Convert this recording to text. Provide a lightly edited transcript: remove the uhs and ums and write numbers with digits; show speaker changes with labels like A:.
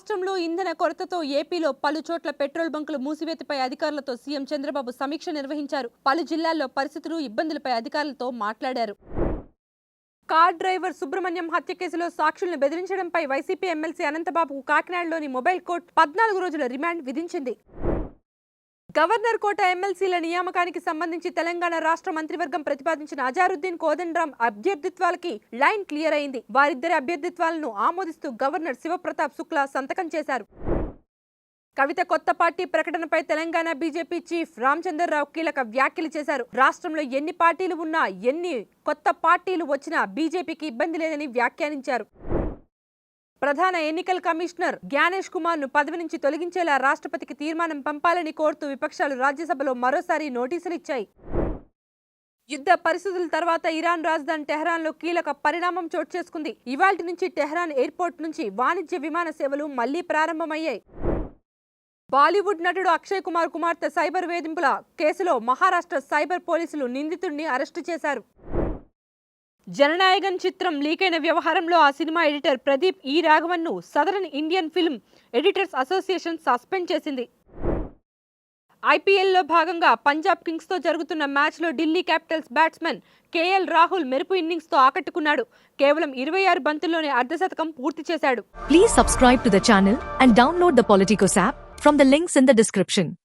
A: రాష్ట్రంలో ఇంధన కొరతతో ఏపీలో పలు చోట్ల పెట్రోల్ బంకులు మూసివేతపై అధికారులతో సీఎం చంద్రబాబు సమీక్ష నిర్వహించారు. పలు జిల్లాల్లో పరిస్థితులు, ఇబ్బందులపై అధికారులతో మాట్లాడారు. కార్ డ్రైవర్ సుబ్రహ్మణ్యం హత్య కేసులో సాక్షులను బెదిరించడంపై వైసీపీ ఎమ్మెల్సీ అనంతబాబుకు కాకినాడలోని మొబైల్ కోర్టు 14 రోజుల రిమాండ్ విధించింది. గవర్నర్ కోట ఎమ్మెల్సీల నియామకానికి సంబంధించి తెలంగాణ రాష్ట్ర మంత్రివర్గం ప్రతిపాదించిన అజారుద్దీన్, కోదండరాం అభ్యర్థిత్వాలకి లైన్ క్లియర్ అయింది. వారిద్దరి అభ్యర్థిత్వాలను ఆమోదిస్తూ గవర్నర్ శివప్రతాప్ శుక్లా సంతకం చేశారు. కవిత కొత్త పార్టీ ప్రకటనపై తెలంగాణ బీజేపీ చీఫ్ రామచంద్రరావు కీలక వ్యాఖ్యలు చేశారు. రాష్ట్రంలో ఎన్ని పార్టీలు ఉన్నా, ఎన్ని కొత్త పార్టీలు వచ్చినా బీజేపీకి ఇబ్బంది లేదని వ్యాఖ్యానించారు. ప్రధాన ఎన్నికల కమిషనర్ జ్ఞానేష్ కుమార్ ను పదవి నుంచి తొలగించేలా రాష్ట్రపతికి తీర్మానం పంపాలని కోరుతూ విపక్షాలు రాజ్యసభలో మరోసారి నోటీసులు ఇచ్చాయి. యుద్ధ పరిస్థితుల తర్వాత ఇరాన్ రాజధాని టెహరాన్లో కీలక పరిణామం చోటు చేసుకుంది. ఇవాల్టి నుంచి టెహరాన్ ఎయిర్పోర్ట్ నుంచి వాణిజ్య విమాన సేవలు మళ్లీ ప్రారంభమయ్యాయి. బాలీవుడ్ నటుడు అక్షయ్ కుమార్ కుమార్తె సైబర్ వేధింపుల కేసులో మహారాష్ట్ర సైబర్ పోలీసులు నిందితుడిని అరెస్టు చేశారు. జననాయకన్ చిత్రం లీకైన వ్యవహారంలో ఆ సినిమా ఎడిటర్ ప్రదీప్ ఈ రాఘవన్ ను southern Indian film editors association suspend చేసింది. ఐపీఎల్లో భాగంగా పంజాబ్ కింగ్స్ తో జరుగుతున్న మ్యాచ్లో Delhi Capitals batsmen KL Rahul మెరుపు ఇన్నింగ్స్ తో ఆకట్టుకున్నాడు. కేవలం 26 బంతుల్లోనే అర్ధశతకం పూర్తి చేశాడు.
B: Please subscribe to the channel and download the Politicos app from the links in the description.